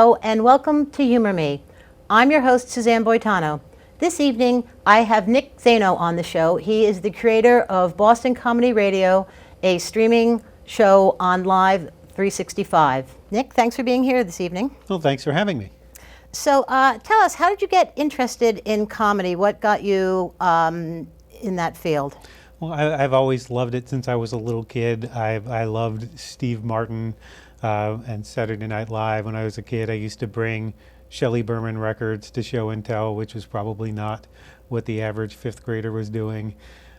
Hello and welcome to Humor Me. I'm your host, Susanne Boitano. This evening, I have Nick Zaino on the show. He is the creator of Boston Comedy Radio, a streaming show on Live 365. Nick, thanks for being here this evening. Well, thanks for having me. So tell us, how did you get interested in comedy? What got you in that field? Well, I've always loved it since I was a little kid. I loved Steve Martin and Saturday Night Live. When I was a kid, I used to bring Shelley Berman records to show and tell, which was probably not what the average fifth grader was doing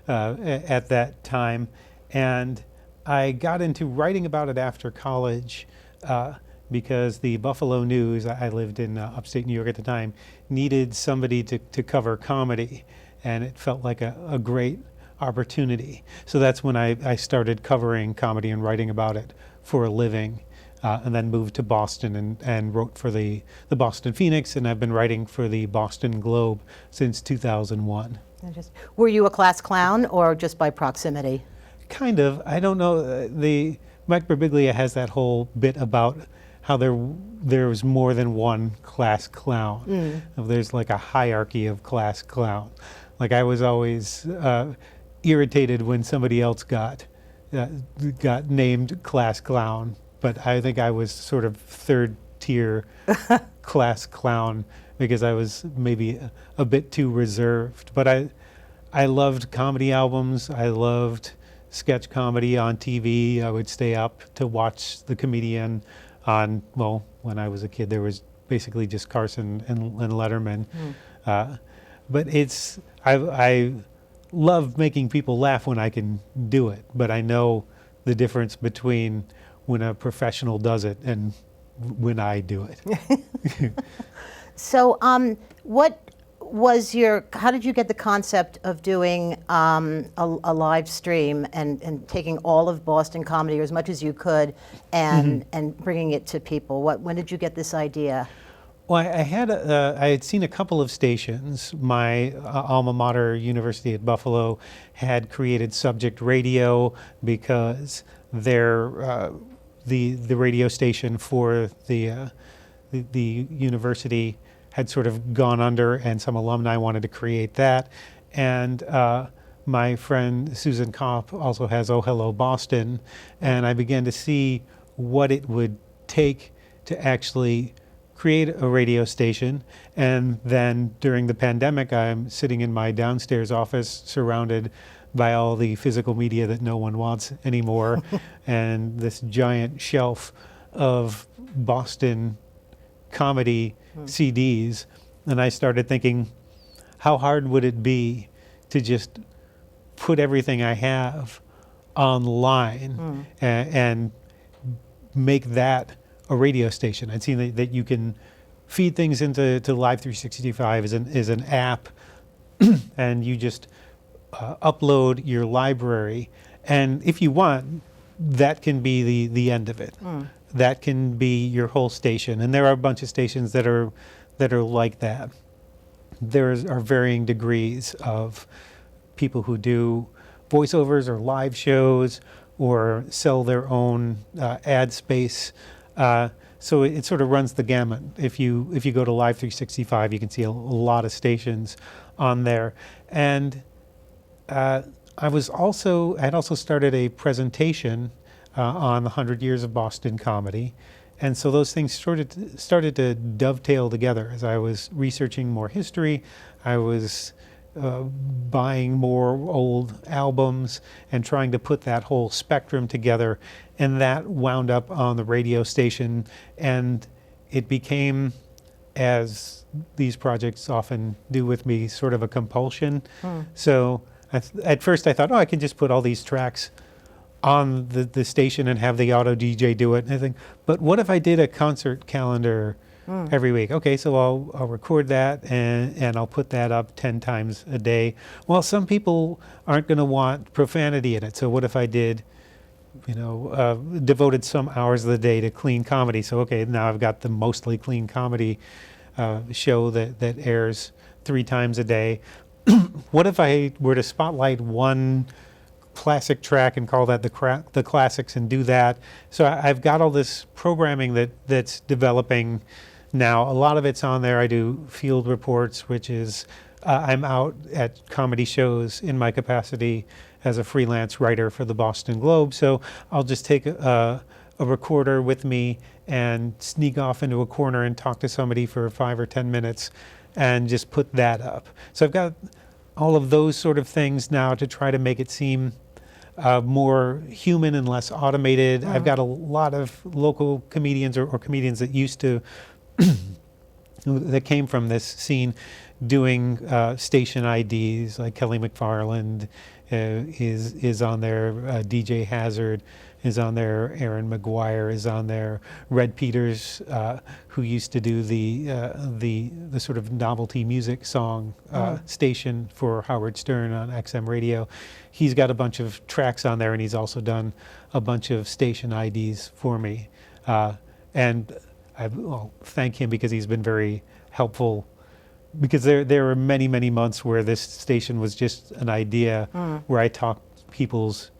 at that time. And I got into writing about it after college because the Buffalo News, I lived in upstate New York at the time, needed somebody to cover comedy. And it felt like a great opportunity. So that's when I started covering comedy and writing about it for a living, and then moved to Boston and wrote for the Boston Phoenix, and I've been writing for the Boston Globe since 2001. Were you a class clown or just by proximity? Kind of. I don't know. Mike Birbiglia has that whole bit about how there's more than one class clown. There's like a hierarchy of class clown. Like I was always irritated when somebody else got named class clown, but I think I was sort of third tier class clown because I was maybe a bit too reserved. But I loved comedy albums. I loved sketch comedy on TV. I would stay up to watch the comedian on, well, when I was a kid, there was basically just Carson and Letterman. But I love making people laugh when I can do it, but I know the difference between when a professional does it and when I do it. So how did you get the concept of doing a live stream and taking all of Boston comedy, or as much as you could, and bringing it to people? When did you get this idea? Well, I had seen a couple of stations. My alma mater, University at Buffalo, had created Subject Radio because the radio station for the university had sort of gone under, and some alumni wanted to create that. And my friend Susanne also has Oh Hello Boston, and I began to see what it would take to actually create a radio station. And then during the pandemic, I'm sitting in my downstairs office surrounded by all the physical media that no one wants anymore and this giant shelf of Boston comedy CDs. And I started thinking, how hard would it be to just put everything I have online and make that a radio station? I'd seen that you can feed things into Live 365 as an app, and you just upload your library, and if you want, that can be the end of it. That can be your whole station, and there are a bunch of stations that are like that. There are varying degrees of people who do voiceovers or live shows or sell their own ad space. So it sort of runs the gamut. If you go to Live 365, you can see a lot of stations on there. And I had also started a presentation on the 100 Years of Boston Comedy. And so those things started to dovetail together. As I was researching more history, I was buying more old albums and trying to put that whole spectrum together, and that wound up on the radio station, and it became, as these projects often do with me, sort of a compulsion. So at first I thought, I can just put all these tracks on the station and have the auto DJ do it, and I think, but what if I did a concert calendar every week? Okay, so I'll record that and I'll put that up 10 times a day. Well, some people aren't going to want profanity in it, so what if I did, devoted some hours of the day to clean comedy? So okay, now I've got the mostly clean comedy show that airs 3 times a day. What if I were to spotlight one classic track and call that the classics and do that? So I've got all this programming that's developing Now, a lot of it's on there. I do field reports, which is I'm out at comedy shows in my capacity as a freelance writer for the Boston Globe. So I'll just take a recorder with me and sneak off into a corner and talk to somebody for 5 or 10 minutes and just put that up. So I've got all of those sort of things now to try to make it seem more human and less automated. I've got a lot of local comedians or comedians that used to, that came from this scene, doing station IDs, like Kelly McFarland is on there, DJ Hazard is on there, Aaron McGuire is on there, Red Peters, who used to do the sort of novelty music song station for Howard Stern on XM radio. He's got a bunch of tracks on there, and he's also done a bunch of station IDs for me. And I'll thank him because he's been very helpful, because there were many, many months where this station was just an idea where I talked people's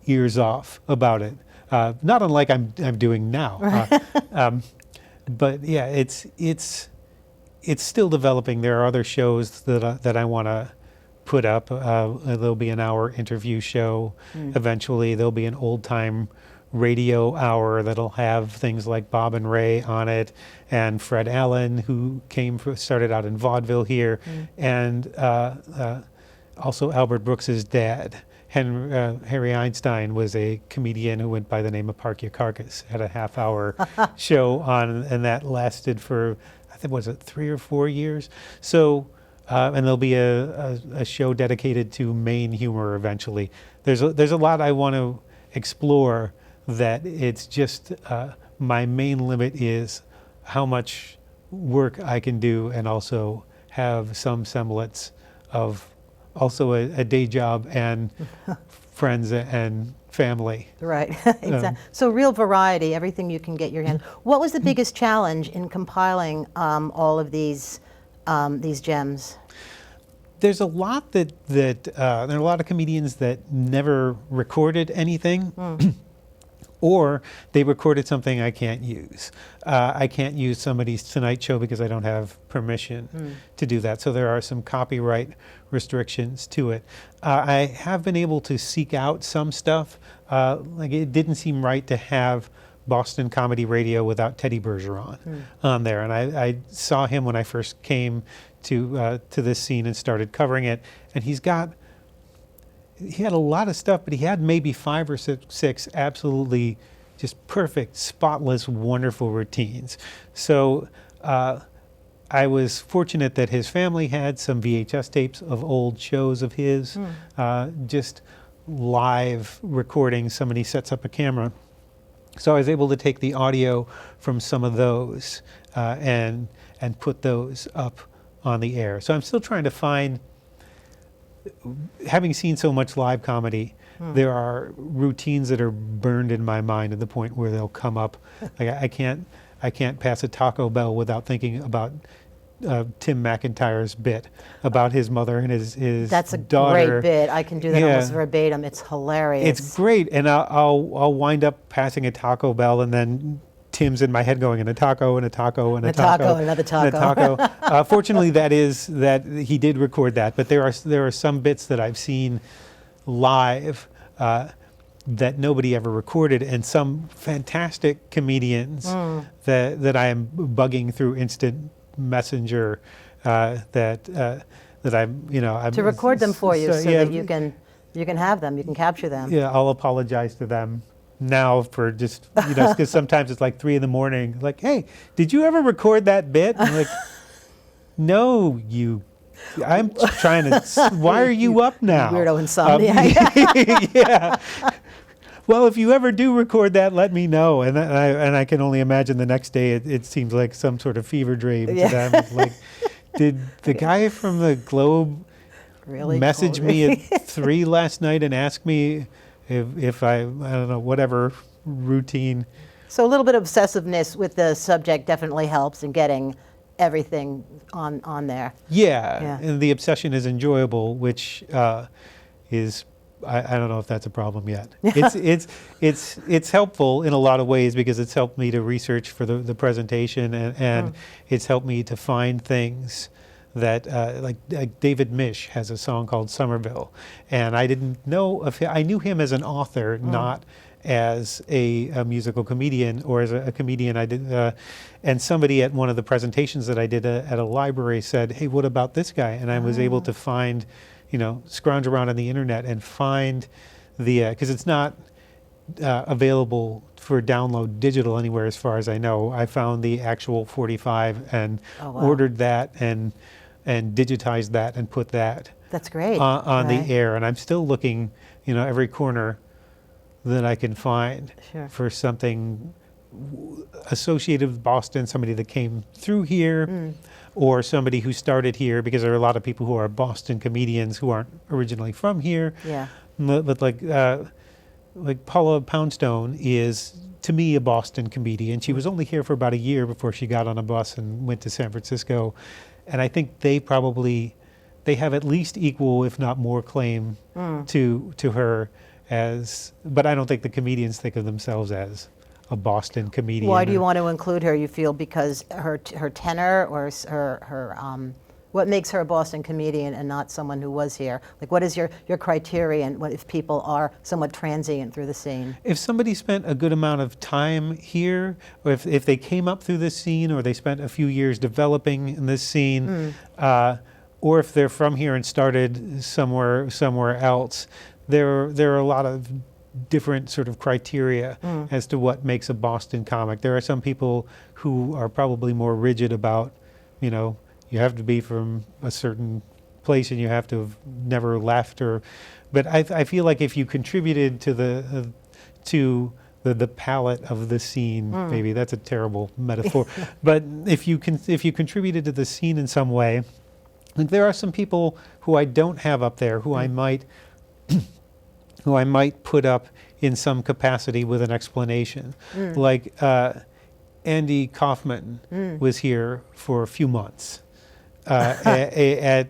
ears off about it. Not unlike I'm doing now. But yeah, it's still developing. There are other shows that I want to put up. There'll be an hour interview show eventually. There'll be an old time radio hour that'll have things like Bob and Ray on it, and Fred Allen, who started out in vaudeville here, and also Albert Brooks's dad. Harry Einstein was a comedian who went by the name of Park Your Carcass, had a half-hour show on, and that lasted for, I think, was it 3 or 4 years? So, and there'll be a show dedicated to Maine humor eventually. There's a lot I want to explore. That it's just my main limit is how much work I can do, and also have some semblance of also a day job and friends and family. Right, exactly. So real variety, everything you can get your hands. What was the biggest challenge in compiling all of these gems? There's a lot there are a lot of comedians that never recorded anything. Or they recorded something I can't use. I can't use somebody's Tonight Show because I don't have permission to do that. So there are some copyright restrictions to it. I have been able to seek out some stuff. Like, it didn't seem right to have Boston Comedy Radio without Teddy Bergeron on there. And I saw him when I first came to this scene and started covering it. And he had a lot of stuff, but he had maybe 5 or 6 absolutely just perfect, spotless, wonderful routines. So I was fortunate that his family had some VHS tapes of old shows of his, just live recordings. Somebody sets up a camera. So I was able to take the audio from some of those and put those up on the air. So I'm still trying to find, having seen so much live comedy, there are routines that are burned in my mind to the point where they'll come up. Like, I can't pass a Taco Bell without thinking about Tim McIntyre's bit about his mother and his That's a daughter. great bit. I can do that almost verbatim. It's hilarious. It's great, and I'll wind up passing a Taco Bell, and then Tim's in my head going, and a taco, and a taco, and a taco, and another taco. And a taco. Fortunately, that he did record that, but there are some bits that I've seen live that nobody ever recorded, and some fantastic comedians that I am bugging through instant messenger that I'm, I'm to record them for you, so yeah, that you can have them, you can capture them. Yeah, I'll apologize to them now for just, because sometimes it's like 3 a.m, like, hey, did you ever record that bit? And I'm like, no, I'm trying to, why are you up now? Weirdo insomnia. Yeah. Well, if you ever do record that, let me know. And I can only imagine the next day it seems like some sort of fever dream to them. It's like, did the guy from the Globe really message me at 3 last night and ask me if I don't know, whatever routine. So a little bit of obsessiveness with the subject definitely helps in getting everything on there. Yeah, and the obsession is enjoyable, which is I don't know if that's a problem yet. It's helpful in a lot of ways because it's helped me to research for the presentation, and it's helped me to find things that like David Mish has a song called Somerville, and I didn't know of him. I knew him as an author, not as a musical comedian or as a comedian. I did, and somebody at one of the presentations that I did at a library said, "Hey, what about this guy?" And I was able to find, scrounge around on the internet and find the because it's not available for download digital anywhere as far as I know. I found the actual 45 and ordered that and digitized that and put that That's great. on the air. And I'm still looking, every corner that I can find for something associated with Boston, somebody that came through here or somebody who started here, because there are a lot of people who are Boston comedians who aren't originally from here. Yeah. But like Paula Poundstone is, to me, a Boston comedian. She was only here for about a year before she got on a bus and went to San Francisco. And I think they have at least equal, if not more, claim to her but I don't think the comedians think of themselves as a Boston comedian. Why do you want to include her, you feel, because her tenor or her what makes her a Boston comedian and not someone who was here? Like, what is your criterion if people are somewhat transient through the scene? If somebody spent a good amount of time here, or if they came up through this scene, or they spent a few years developing in this scene, or if they're from here and started somewhere else, there are a lot of different sort of criteria as to what makes a Boston comic. There are some people who are probably more rigid about, you have to be from a certain place and you have to have never left, but I feel like if you contributed to the palette of the scene, maybe that's a terrible metaphor, but if you contributed to the scene in some way, like there are some people who I don't have up there who I might put up in some capacity with an explanation. Like Andy Kaufman was here for a few months at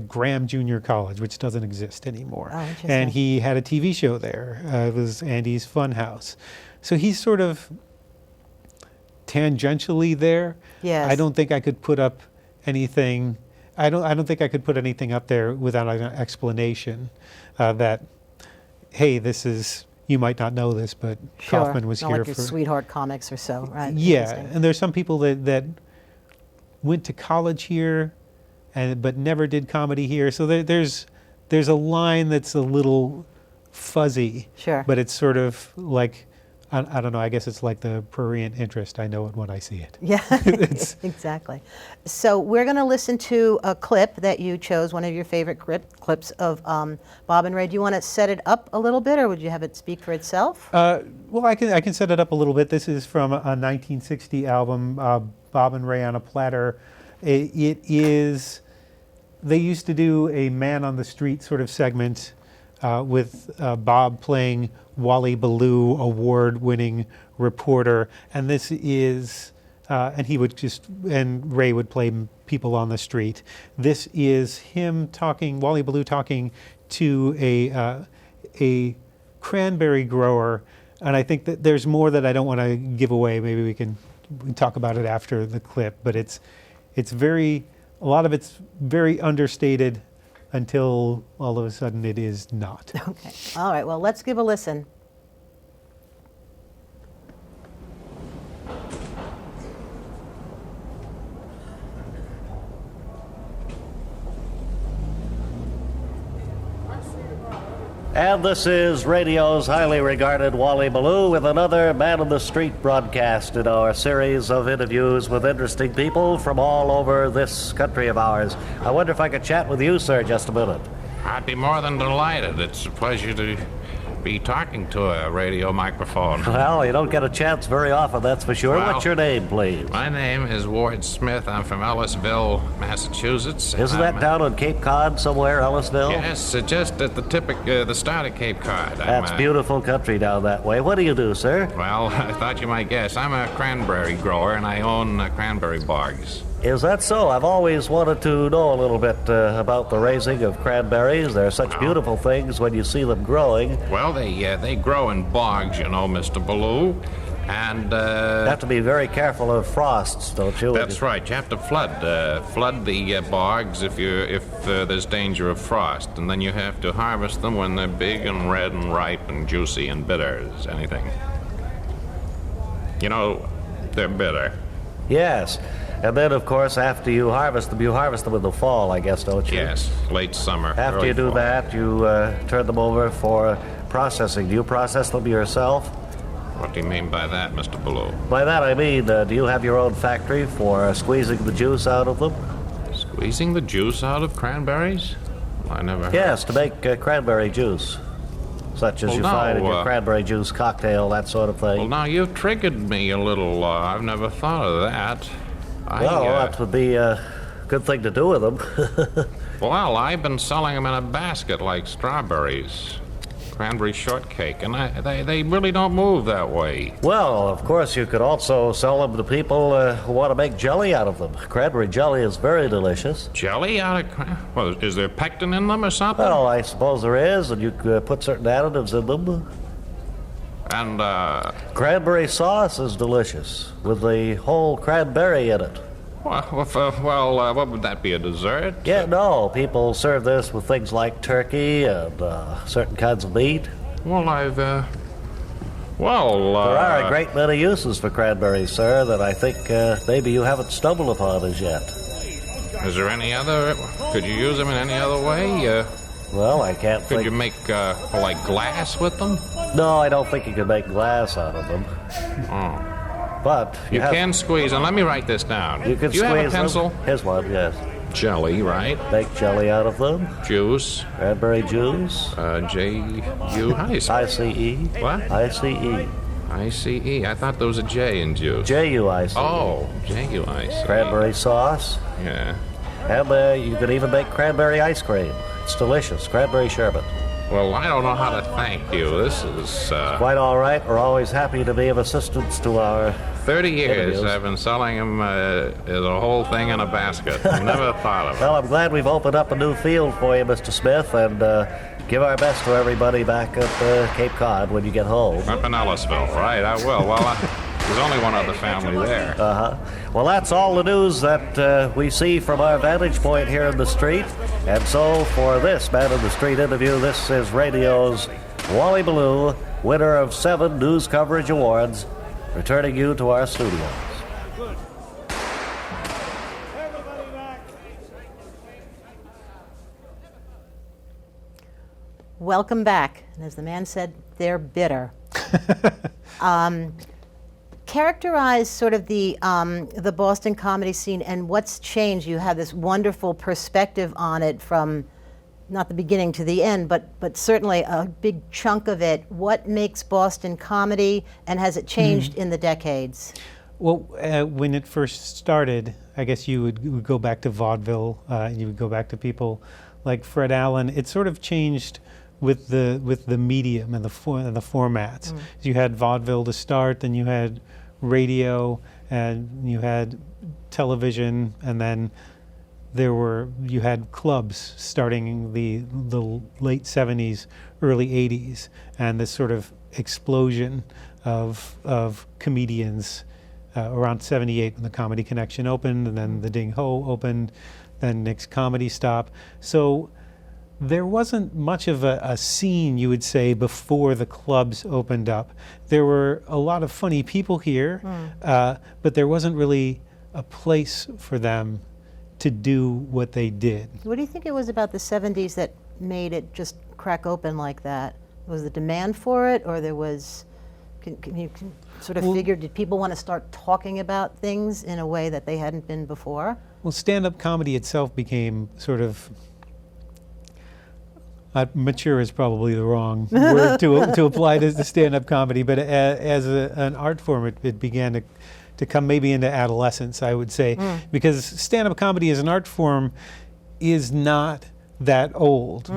Graham Junior College, which doesn't exist anymore. Oh, interesting. And he had a TV show there. It was Andy's Funhouse. So he's sort of tangentially there. Yes. I don't think I could put up anything. I don't think I could put anything up there without an explanation that, hey, this is, you might not know this, but Kaufman was not here like your for Sweetheart Comics or so, right? Yeah, Interesting. and there's some people that went to college here, but never did comedy here. So there's a line that's a little fuzzy. Sure. But it's sort of like, I don't know, I guess it's like the prurient interest. I know it when I see it. Yeah, exactly. So we're going to listen to a clip that you chose, one of your favorite clips of Bob and Ray. Do you want to set it up a little bit, or would you have it speak for itself? Well, I can set it up a little bit. This is from a 1960 album, Bob and Ray on a Platter. It is, they used to do a man on the street sort of segment with Bob playing Wally Ballou, award-winning reporter, and this is, and Ray would play people on the street. This is him talking, Wally Ballou talking to a cranberry grower, and I think that there's more that I don't want to give away. Maybe we can talk about it after the clip, but it's very, a lot of it's very understated until all of a sudden it is not. Okay. All right. Well, let's give a listen. And this is radio's highly regarded Wally Ballou with another Man on the Street broadcast in our series of interviews with interesting people from all over this country of ours. I wonder if I could chat with you, sir, just a minute. I'd be more than delighted. It's a pleasure to be talking to a radio microphone. Well, you don't get a chance very often, that's for sure. Well, what's your name, please? My name is Ward Smith. I'm from Ellisville, Massachusetts. Isn't that down on Cape Cod somewhere, Ellisville? Yes, just at the start of Cape Cod. That's beautiful country down that way. What do you do, sir? Well, I thought you might guess. I'm a cranberry grower, and I own cranberry bogs. Is that so? I've always wanted to know a little bit about the raising of cranberries. They're such beautiful things when you see them growing. Well, they grow in bogs, you know, Mr. Baloo. And, You have to be very careful of frosts, don't you? That's right. You have to flood the bogs if there's danger of frost, and then you have to harvest them when they're big and red and ripe and juicy and bitter as anything. You know, they're bitter. Yes. And then, of course, after you harvest them in the fall, I guess, don't you? Yes, late summer. After early you do fall. that, you turn them over for processing. Do you process them yourself? What do you mean by that, Mr. Baloo? By that I mean, do you have your own factory for squeezing the juice out of them? Squeezing the juice out of cranberries? I never heard. Yes, to make cranberry juice, such as Well, you no, find in your cranberry juice cocktail, that sort of thing. Well, now you've triggered me a little. I've never thought of that. Well, that would be a good thing to do with them. Well, I've been selling them in a basket like strawberries, cranberry shortcake, and they really don't move that way. Well, of course, you could also sell them to people who want to make jelly out of them. Cranberry jelly is very delicious. Jelly out of well, is there pectin in them or something? Well, I suppose there is, and you could put certain additives in them. And, Cranberry sauce is delicious, with the whole cranberry in it. what would that be, a dessert? Yeah, no, people serve this with things like turkey and certain kinds of meat. Well, There are a great many uses for cranberries, sir, that I think maybe you haven't stumbled upon as yet. Is there any other, could you use them in any other way? Well, I can't Could think... you make, like glass with them? No, I don't think you can make glass out of them. Oh. But You can squeeze, and let me write this down. You can Do you have a squeeze pencil? them. Here's one, yes. Jelly, right? Make jelly out of them. Juice. Cranberry juice. J-U, how do you spell? I-C-E. What? I-C-E. I-C-E. I thought there was a J in juice. J-U-I-C-E. Oh, J-U-I-C. Cranberry sauce. Yeah. And you can even make cranberry ice cream. It's delicious. Cranberry sherbet. Well, I don't know how to thank you. This is, Quite all right. We're always happy to be of assistance to our... 30 years interviews. I've been selling them the whole thing in a basket. Never thought of it. Well, I'm glad we've opened up a new field for you, Mr. Smith, and give our best to everybody back at Cape Cod when you get home. Up in Ellisville, right? I will. Well, there's only one other family there. Well, that's all the news that we see from our vantage point here in the street. And so for this Man in the Street interview, this is radio's Wally Ballou, winner of 7 News Coverage Awards, returning you to our studios. Welcome back. And as the man said, they're bitter. Characterize sort of the Boston comedy scene and what's changed. You have this wonderful perspective on it from not the beginning to the end, but certainly a big chunk of it. What makes Boston comedy, and has it changed in the decades? Well, when it first started, I guess you would go back to vaudeville. You would go back to people like Fred Allen. It sort of changed with the medium and the formats. You had vaudeville to start, then you had radio, and you had television, and then you had clubs starting in the late 70s, early 80s, and this sort of explosion of comedians around 78 when the Comedy Connection opened, and then the Ding Ho opened, then Nick's Comedy Stop. So there wasn't much of a scene, you would say, before the clubs opened up. There were a lot of funny people here, but there wasn't really a place for them to do what they did. What do you think it was about the 70s that made it just crack open like that? Was the demand for it, or there was, can you sort of figure, did people want to start talking about things in a way that they hadn't been before? Well, stand-up comedy itself became sort of, mature is probably the wrong word to apply to stand-up comedy, but as an art form, it began to come maybe into adolescence, I would say, because stand-up comedy as an art form is not that old.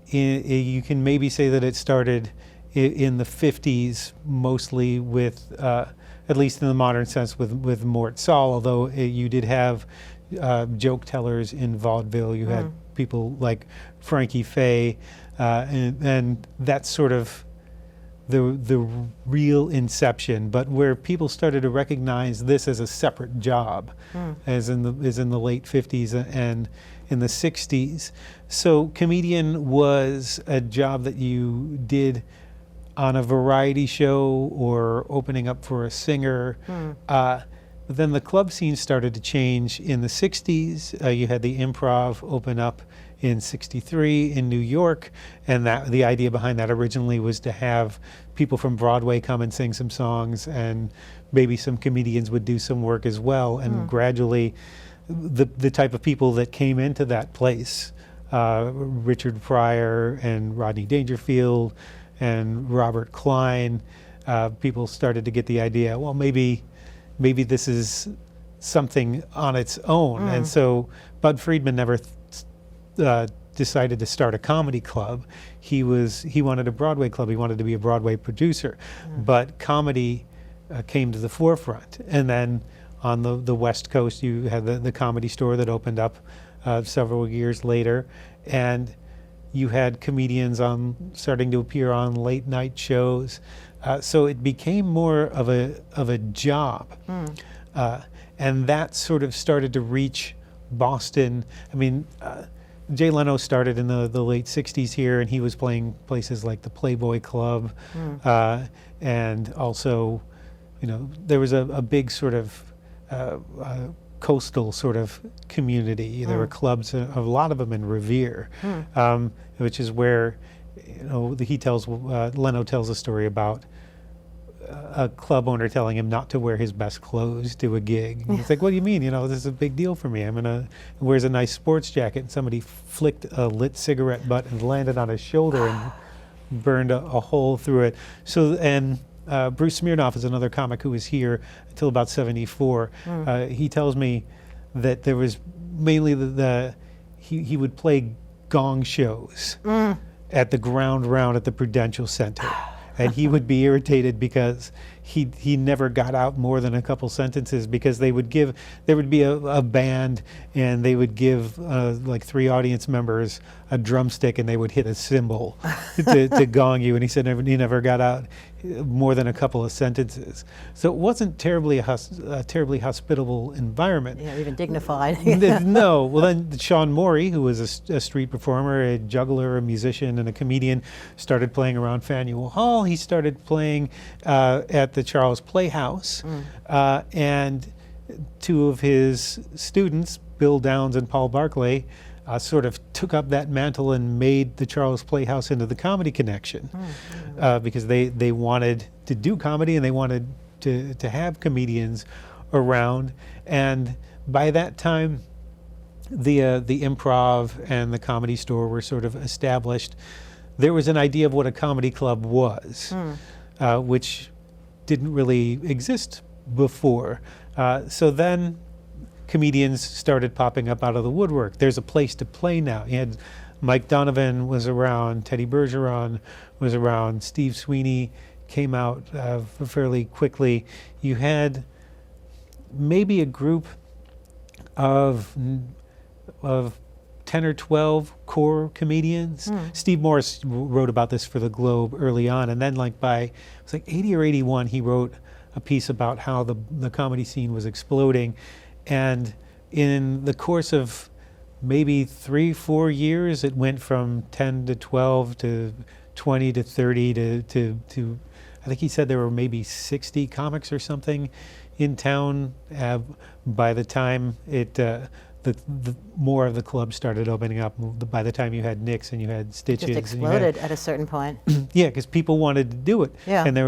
You can maybe say that it started in the 50s, mostly with at least in the modern sense with Mort Saul, although you did have joke tellers in vaudeville. You had people like Frankie Faye, and that's sort of the real inception, but where people started to recognize this as a separate job, as in the late 50s and in the 60s. So comedian was a job that you did on a variety show or opening up for a singer. But then the club scene started to change in the 60s. You had the Improv open up in 63 in New York, and that the idea behind that originally was to have people from Broadway come and sing some songs, and maybe some comedians would do some work as well. And gradually the type of people that came into that place, Richard Pryor and Rodney Dangerfield and Robert Klein, people started to get the idea, well, maybe this is something on its own. And so Bud Friedman never decided to start a comedy club. He wanted a Broadway club. He wanted to be a Broadway producer. But comedy came to the forefront. And then on the West Coast, you had the Comedy Store that opened up several years later. And you had comedians starting to appear on late night shows. So it became more of a job. And that sort of started to reach Boston. I mean, Jay Leno started in the late 60s here, and he was playing places like the Playboy Club. And also, there was a big sort of coastal sort of community. There were clubs, a lot of them in Revere, which is where, Leno tells a story about a club owner telling him not to wear his best clothes to a gig. And he's like, what do you mean? This is a big deal for me. Wears a nice sports jacket, and somebody flicked a lit cigarette butt and landed on his shoulder and burned a hole through it. So, and Bruce Smirnoff is another comic who was here until about 74. He tells me that there was mainly he would play gong shows at the ground round at the Prudential Center. And he would be irritated because he never got out more than a couple sentences, because there would be a band, and they would give like 3 audience members a drumstick, and they would hit a cymbal to gong you. And he said he never got out more than a couple of sentences. So it wasn't a terribly hospitable environment. Yeah, even dignified. No. Well, then Sean Morey, who was a street performer, a juggler, a musician, and a comedian, started playing around Faneuil Hall. He started playing at the Charles Playhouse, and 2 of his students, Bill Downs and Paul Barclay, sort of took up that mantle and made the Charles Playhouse into the Comedy Connection, because they wanted to do comedy, and they wanted to have comedians around. And by that time, the Improv and the Comedy Store were sort of established. There was an idea of what a comedy club was, which didn't really exist before. So then comedians started popping up out of the woodwork. There's a place to play now. You had Mike Donovan was around, Teddy Bergeron was around, Steve Sweeney came out fairly quickly. You had maybe a group of 10 or 12 core comedians. Steve Morris wrote about this for the Globe early on, and then it was like 80 or 81, he wrote a piece about how the comedy scene was exploding. And in the course of maybe 3-4 years, it went from 10 to 12 to 20 to 30 to I think he said there were maybe 60 comics or something in town. By the time the more of the clubs started opening up, by the time you had Nick's and you had Stitches, Just exploded at a certain point. Yeah, because people wanted to do it. Yeah. And it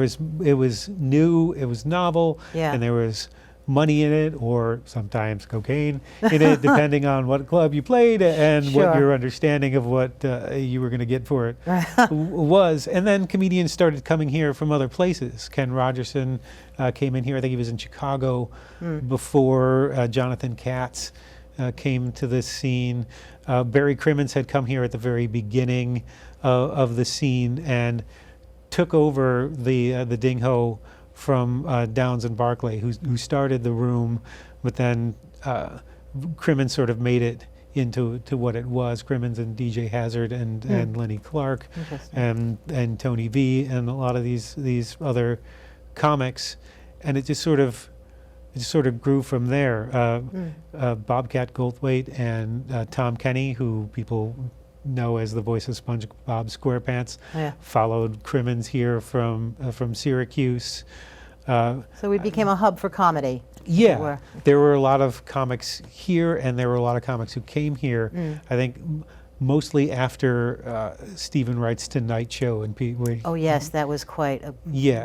was new, it was novel, Yeah. and there was money in it, or sometimes cocaine in it, depending on what club you played and Sure. what your understanding of what you were going to get for it was. And then comedians started coming here from other places. Ken Rogerson came in here. I think he was in Chicago before Jonathan Katz came to this scene. Barry Crimmins had come here at the very beginning of the scene and took over the Ding Ho from Downs and Barclay, who started the room, but then Crimmins sort of made it into what it was. Crimmins and DJ Hazard and Lenny Clark and Tony V and a lot of these other comics, and it just sort of grew from there. Bobcat Goldthwait and Tom Kenny, who people know as the voice of SpongeBob SquarePants, followed Crimmins here from Syracuse. So we became a hub for comedy. Yeah, there were a lot of comics here, and there were a lot of comics who came here. I think mostly after Stephen Wright's Tonight Show, and oh yes, that was quite a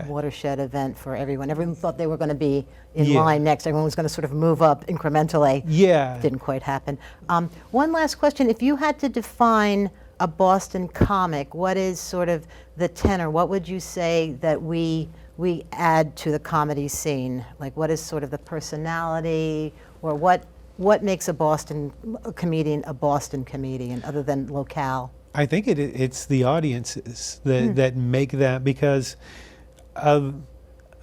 watershed event for everyone. Everyone thought they were going to be in line next. Everyone was going to sort of move up incrementally. Yeah, didn't quite happen. One last question: if you had to define a Boston comic, what is sort of the tenor? What would you say that we add to the comedy scene? Like, what is sort of the personality, or what makes a Boston comedian other than locale? I think it's the audiences that make that, because of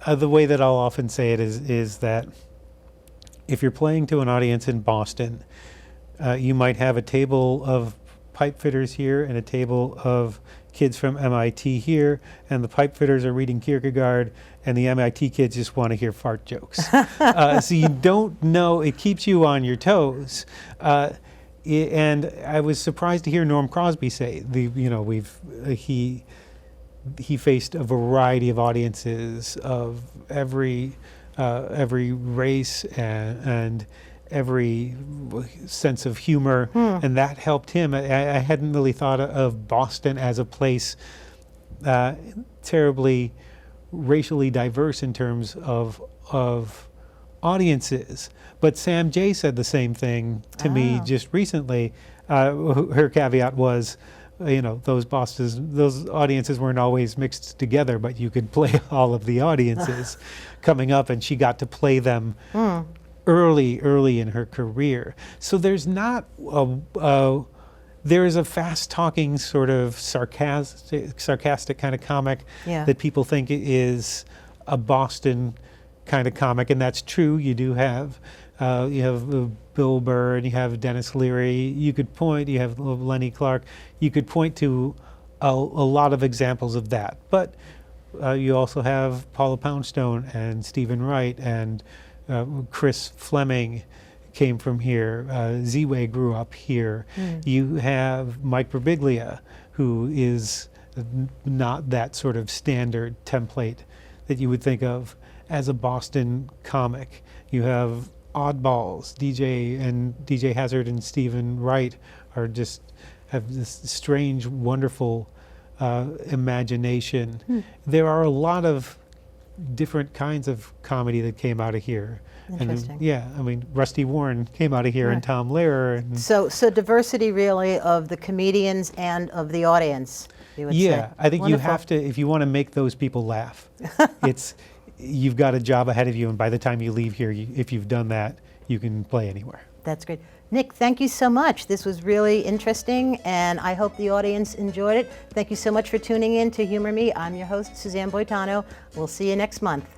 the way that I'll often say it is that if you're playing to an audience in Boston, you might have a table of pipe fitters here and a table of kids from MIT here, and the pipe fitters are reading Kierkegaard, and the MIT kids just want to hear fart jokes. So you don't know, it keeps you on your toes. And I was surprised to hear Norm Crosby say, he faced a variety of audiences of every race and every sense of humor, and that helped him. I hadn't really thought of Boston as a place terribly racially diverse in terms of audiences. But Sam J said the same thing to me just recently. Her caveat was, those audiences weren't always mixed together, but you could play all of the audiences coming up, and she got to play them early in her career. So there's not there is a fast-talking, sort of sarcastic kind of comic that people think is a Boston kind of comic, and that's true. You do have Bill Burr, and you have Dennis Leary. You have Lenny Clark. You could point to a lot of examples of that. But you also have Paula Poundstone and Stephen Wright and Chris Fleming came from here. Z-Way grew up here. You have Mike Birbiglia, who is not that sort of standard template that you would think of as a Boston comic. You have oddballs. DJ Hazard and Stephen Wright have this strange, wonderful imagination. There are a lot of different kinds of comedy that came out of here. Interesting. And, Rusty Warren came out of here, and Tom Lehrer. And so diversity really of the comedians and of the audience, you would say. I think Wonderful. you have to, if you want to make those people laugh, you've got a job ahead of you, and by the time you leave here, if you've done that, you can play anywhere. That's great. Nick, thank you so much. This was really interesting, and I hope the audience enjoyed it. Thank you so much for tuning in to Humor Me. I'm your host, Suzanne Boitano. We'll see you next month.